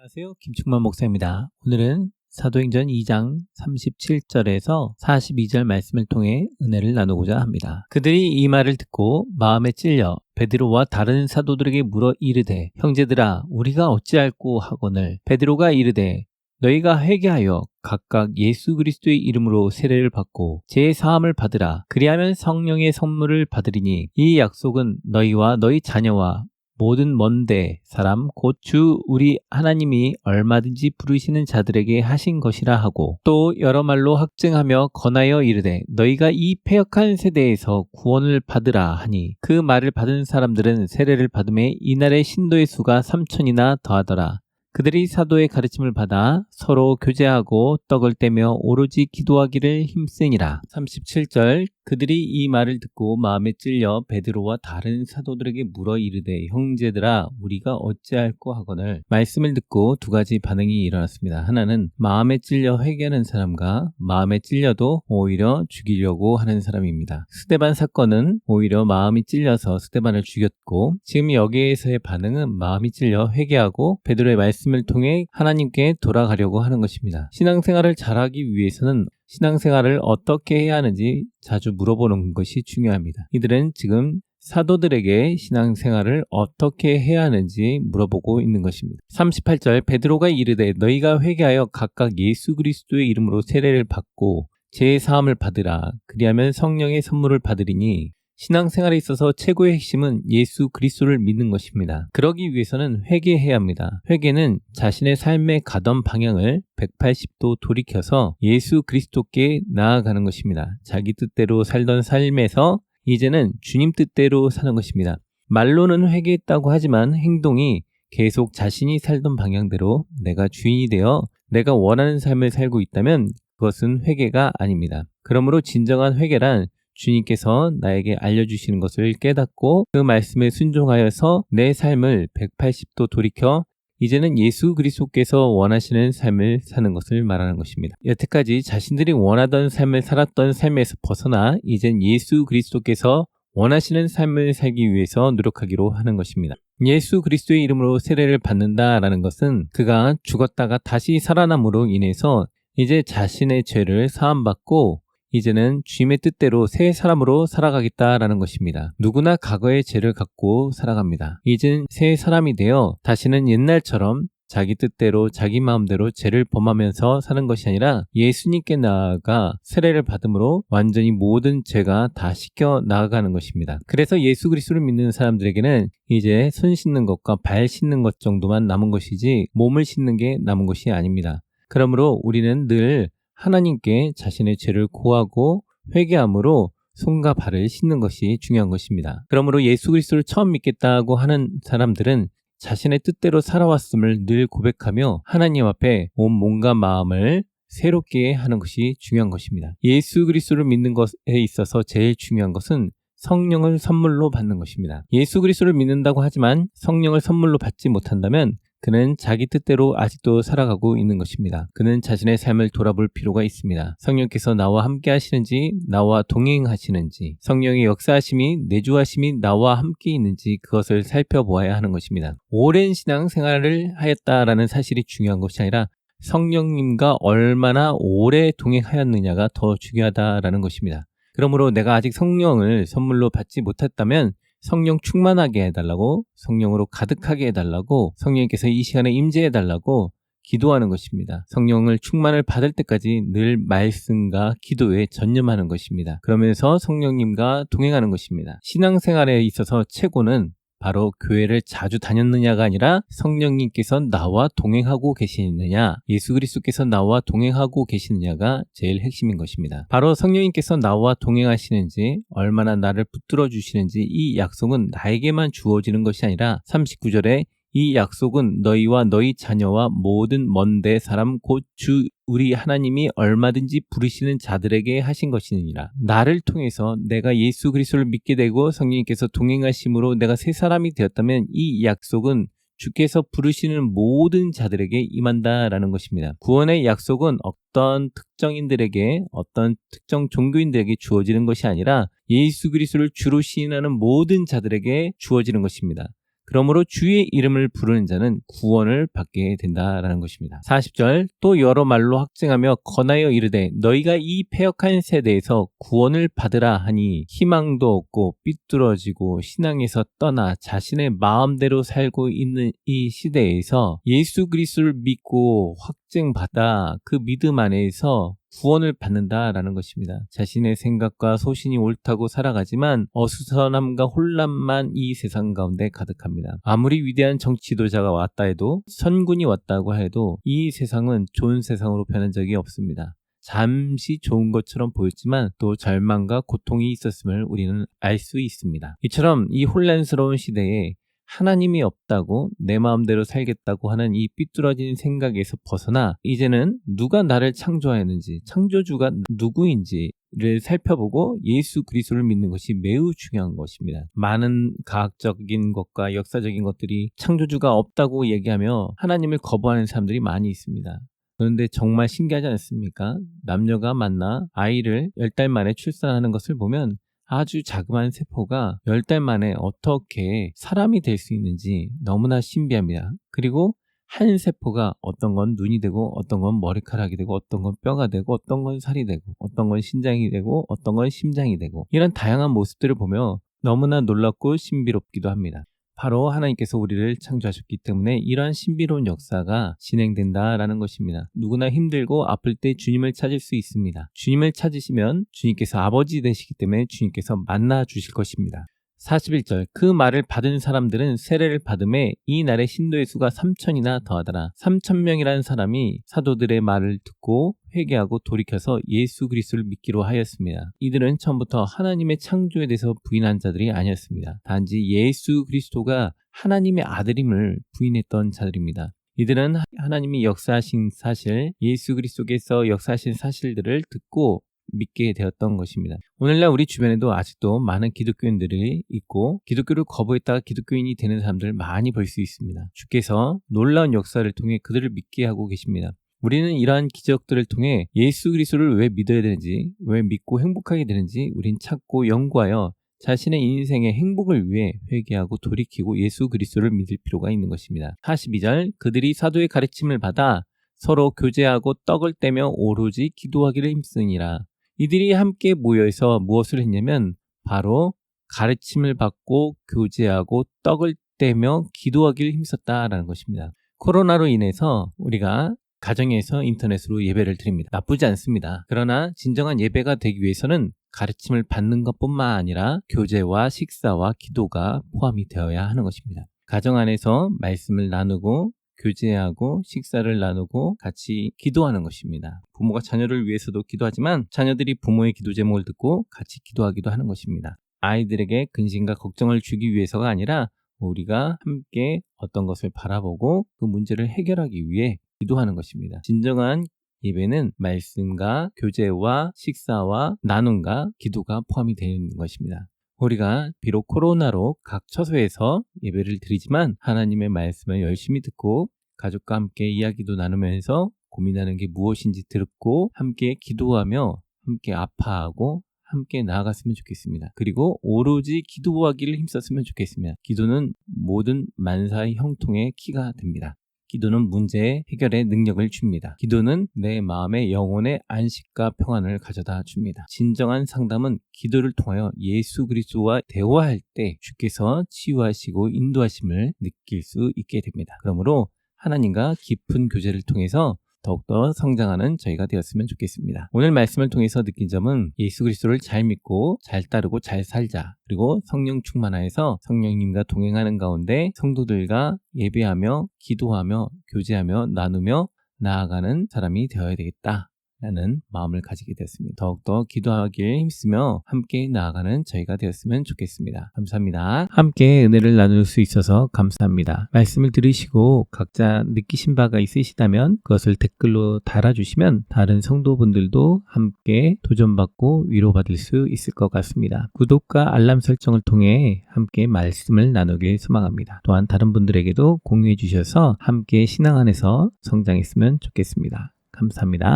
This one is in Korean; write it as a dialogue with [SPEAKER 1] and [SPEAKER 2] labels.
[SPEAKER 1] 안녕하세요. 김충만 목사입니다. 오늘은 사도행전 2장 37절에서 42절 말씀을 통해 은혜를 나누고자 합니다. 그들이 이 말을 듣고 마음에 찔려 베드로와 다른 사도들에게 물어 이르되 형제들아 우리가 어찌할꼬 하거늘 베드로가 이르되 너희가 회개하여 각각 예수 그리스도의 이름으로 세례를 받고 죄 사함을 받으라. 그리하면 성령의 선물을 받으리니 이 약속은 너희와 너희 자녀와 모든 먼데 사람 곧 주 우리 하나님이 얼마든지 부르시는 자들에게 하신 것이라 하고 또 여러 말로 확증하며 권하여 이르되 너희가 이 패역한 세대에서 구원을 받으라 하니 그 말을 받은 사람들은 세례를 받음에 이날의 신도의 수가 3,000이나 더하더라. 그들이 사도의 가르침을 받아 서로 교제하고 떡을 떼며 오로지 기도하기를 힘쓰니라. 37절 그들이 이 말을 듣고 마음에 찔려 베드로와 다른 사도들에게 물어 이르되 형제들아 우리가 어찌할꼬 하거늘 말씀을 듣고 두 가지 반응이 일어났습니다. 하나는 마음에 찔려 회개하는 사람과 마음에 찔려도 오히려 죽이려고 하는 사람입니다. 스데반 사건은 오히려 마음이 찔려서 스데반을 죽였고 지금 여기에서의 반응은 마음이 찔려 회개하고 베드로의 말씀을 통해 하나님께 돌아가려고 하는 것입니다. 신앙생활을 잘하기 위해서는 신앙생활을 어떻게 해야 하는지 자주 물어보는 것이 중요합니다. 이들은 지금 사도들에게 신앙생활을 어떻게 해야 하는지 물어보고 있는 것입니다. 38절 베드로가 이르되 너희가 회개하여 각각 예수 그리스도의 이름으로 세례를 받고 죄 사함을 받으라. 그리하면 성령의 선물을 받으리니 신앙생활에 있어서 최고의 핵심은 예수 그리스도를 믿는 것입니다. 그러기 위해서는 회개해야 합니다. 회개는 자신의 삶의 가던 방향을 180도 돌이켜서 예수 그리스도께 나아가는 것입니다. 자기 뜻대로 살던 삶에서 이제는 주님 뜻대로 사는 것입니다. 말로는 회개했다고 하지만 행동이 계속 자신이 살던 방향대로 내가 주인이 되어 내가 원하는 삶을 살고 있다면 그것은 회개가 아닙니다. 그러므로 진정한 회개란 주님께서 나에게 알려주시는 것을 깨닫고 그 말씀에 순종하여서 내 삶을 180도 돌이켜 이제는 예수 그리스도께서 원하시는 삶을 사는 것을 말하는 것입니다. 여태까지 자신들이 원하던 삶을 살았던 삶에서 벗어나 이젠 예수 그리스도께서 원하시는 삶을 살기 위해서 노력하기로 하는 것입니다. 예수 그리스도의 이름으로 세례를 받는다라는 것은 그가 죽었다가 다시 살아남으로 인해서 이제 자신의 죄를 사함받고 이제는 주님의 뜻대로 새 사람으로 살아가겠다라는 것입니다. 누구나 과거의 죄를 갖고 살아갑니다. 이젠 새 사람이 되어 다시는 옛날처럼 자기 뜻대로 자기 마음대로 죄를 범하면서 사는 것이 아니라 예수님께 나아가 세례를 받음으로 완전히 모든 죄가 다 씻겨 나아가는 것입니다. 그래서 예수 그리스도를 믿는 사람들에게는 이제 손 씻는 것과 발 씻는 것 정도만 남은 것이지 몸을 씻는 게 남은 것이 아닙니다. 그러므로 우리는 늘 하나님께 자신의 죄를 고하고 회개함으로 손과 발을 씻는 것이 중요한 것입니다. 그러므로 예수 그리스도를 처음 믿겠다고 하는 사람들은 자신의 뜻대로 살아왔음을 늘 고백하며 하나님 앞에 온 몸과 마음을 새롭게 하는 것이 중요한 것입니다. 예수 그리스도를 믿는 것에 있어서 제일 중요한 것은 성령을 선물로 받는 것입니다. 예수 그리스도를 믿는다고 하지만 성령을 선물로 받지 못한다면 그는 자기 뜻대로 아직도 살아가고 있는 것입니다. 그는 자신의 삶을 돌아볼 필요가 있습니다. 성령께서 나와 함께 하시는지 나와 동행하시는지 성령의 역사하심이 내주하심이 나와 함께 있는지 그것을 살펴보아야 하는 것입니다. 오랜 신앙생활을 하였다라는 사실이 중요한 것이 아니라 성령님과 얼마나 오래 동행하였느냐가 더 중요하다라는 것입니다. 그러므로 내가 아직 성령을 선물로 받지 못했다면 성령 충만하게 해달라고 성령으로 가득하게 해달라고 성령께서 이 시간에 임재해달라고 기도하는 것입니다. 성령을 충만을 받을 때까지 늘 말씀과 기도에 전념하는 것입니다. 그러면서 성령님과 동행하는 것입니다. 신앙생활에 있어서 최고는 바로 교회를 자주 다녔느냐가 아니라 성령님께서 나와 동행하고 계시느냐, 예수 그리스도께서 나와 동행하고 계시느냐가 제일 핵심인 것입니다. 바로 성령님께서 나와 동행하시는지, 얼마나 나를 붙들어 주시는지 이 약속은 나에게만 주어지는 것이 아니라 39절에 이 약속은 너희와 너희 자녀와 모든 먼데 사람 곧 주 우리 하나님이 얼마든지 부르시는 자들에게 하신 것이니라. 나를 통해서 내가 예수 그리스도를 믿게 되고 성령님께서 동행하심으로 내가 새 사람이 되었다면 이 약속은 주께서 부르시는 모든 자들에게 임한다라는 것입니다. 구원의 약속은 어떤 특정인들에게 어떤 특정 종교인들에게 주어지는 것이 아니라 예수 그리스도를 주로 시인하는 모든 자들에게 주어지는 것입니다. 그러므로 주의 이름을 부르는 자는 구원을 받게 된다라는 것입니다. 40절 또 여러 말로 확증하며 권하여 이르되 너희가 이 패역한 세대에서 구원을 받으라 하니 희망도 없고 삐뚤어지고 신앙에서 떠나 자신의 마음대로 살고 있는 이 시대에서 예수 그리스도를 믿고 확증받아 그 믿음 안에서 구원을 받는다라는 것입니다. 자신의 생각과 소신이 옳다고 살아가지만 어수선함과 혼란만 이 세상 가운데 가득합니다. 아무리 위대한 정치도자가 왔다 해도 선군이 왔다고 해도 이 세상은 좋은 세상으로 변한 적이 없습니다. 잠시 좋은 것처럼 보였지만 또 절망과 고통이 있었음을 우리는 알 수 있습니다. 이처럼 이 혼란스러운 시대에 하나님이 없다고 내 마음대로 살겠다고 하는 이 삐뚤어진 생각에서 벗어나 이제는 누가 나를 창조하였는지 창조주가 누구인지를 살펴보고 예수 그리스도를 믿는 것이 매우 중요한 것입니다. 많은 과학적인 것과 역사적인 것들이 창조주가 없다고 얘기하며 하나님을 거부하는 사람들이 많이 있습니다. 그런데 정말 신기하지 않습니까? 남녀가 만나 아이를 10달 만에 출산하는 것을 보면 아주 자그마한 세포가 10달 만에 어떻게 사람이 될 수 있는지 너무나 신비합니다. 그리고 한 세포가 어떤 건 눈이 되고 어떤 건 머리카락이 되고 어떤 건 뼈가 되고 어떤 건 살이 되고 어떤 건 신장이 되고 어떤 건 심장이 되고 이런 다양한 모습들을 보며 너무나 놀랍고 신비롭기도 합니다. 바로 하나님께서 우리를 창조하셨기 때문에 이러한 신비로운 역사가 진행된다라는 것입니다. 누구나 힘들고 아플 때 주님을 찾을 수 있습니다. 주님을 찾으시면 주님께서 아버지 되시기 때문에 주님께서 만나 주실 것입니다. 41절 그 말을 받은 사람들은 세례를 받음에 이 날의 신도의 수가 3,000이나 더하더라. 3,000명이라는 사람이 사도들의 말을 듣고 회개하고 돌이켜서 예수 그리스도를 믿기로 하였습니다. 이들은 처음부터 하나님의 창조에 대해서 부인한 자들이 아니었습니다. 단지 예수 그리스도가 하나님의 아들임을 부인했던 자들입니다. 이들은 하나님이 역사하신 사실, 예수 그리스도께서 역사하신 사실들을 듣고 믿게 되었던 것입니다. 오늘날 우리 주변에도 아직도 많은 기독교인들이 있고 기독교를 거부했다가 기독교인이 되는 사람들을 많이 볼 수 있습니다. 주께서 놀라운 역사를 통해 그들을 믿게 하고 계십니다. 우리는 이러한 기적들을 통해 예수 그리스도를 왜 믿어야 되는지, 왜 믿고 행복하게 되는지 우린 찾고 연구하여 자신의 인생의 행복을 위해 회개하고 돌이키고 예수 그리스도를 믿을 필요가 있는 것입니다. 42절 그들이 사도의 가르침을 받아 서로 교제하고 떡을 떼며 오로지 기도하기를 힘쓰니라. 이들이 함께 모여서 무엇을 했냐면 바로 가르침을 받고 교제하고 떡을 떼며 기도하기를 힘썼다라는 것입니다. 코로나로 인해서 우리가 가정에서 인터넷으로 예배를 드립니다. 나쁘지 않습니다. 그러나 진정한 예배가 되기 위해서는 가르침을 받는 것뿐만 아니라 교제와 식사와 기도가 포함이 되어야 하는 것입니다. 가정 안에서 말씀을 나누고 교제하고 식사를 나누고 같이 기도하는 것입니다. 부모가 자녀를 위해서도 기도하지만 자녀들이 부모의 기도 제목을 듣고 같이 기도하기도 하는 것입니다. 아이들에게 근심과 걱정을 주기 위해서가 아니라 우리가 함께 어떤 것을 바라보고 그 문제를 해결하기 위해 기도하는 것입니다. 진정한 예배는 말씀과 교제와 식사와 나눔과 기도가 포함이 되어 있는 것입니다. 우리가 비록 코로나로 각 처소에서 예배를 드리지만 하나님의 말씀을 열심히 듣고 가족과 함께 이야기도 나누면서 고민하는 게 무엇인지 듣고 함께 기도하며 함께 아파하고 함께 나아갔으면 좋겠습니다. 그리고 오로지 기도하기를 힘썼으면 좋겠습니다. 기도는 모든 만사의 형통의 키가 됩니다. 기도는 문제 해결의 능력을 줍니다. 기도는 내 마음의 영혼의 안식과 평안을 가져다 줍니다. 진정한 상담은 기도를 통하여 예수 그리스도와 대화할 때 주께서 치유하시고 인도하심을 느낄 수 있게 됩니다. 그러므로 하나님과 깊은 교제를 통해서 더욱더 성장하는 저희가 되었으면 좋겠습니다. 오늘 말씀을 통해서 느낀 점은 예수 그리스도를 잘 믿고 잘 따르고 잘 살자. 그리고 성령 충만하여서 성령님과 동행하는 가운데 성도들과 예배하며 기도하며 교제하며 나누며 나아가는 사람이 되어야 되겠다. 라는 마음을 가지게 되었습니다. 더욱더 기도하기에 힘쓰며 함께 나아가는 저희가 되었으면 좋겠습니다. 감사합니다. 함께 은혜를 나눌 수 있어서 감사합니다. 말씀을 들으시고 각자 느끼신 바가 있으시다면 그것을 댓글로 달아주시면 다른 성도분들도 함께 도전받고 위로받을 수 있을 것 같습니다. 구독과 알람 설정을 통해 함께 말씀을 나누길 소망합니다. 또한 다른 분들에게도 공유해 주셔서 함께 신앙 안에서 성장했으면 좋겠습니다. 감사합니다.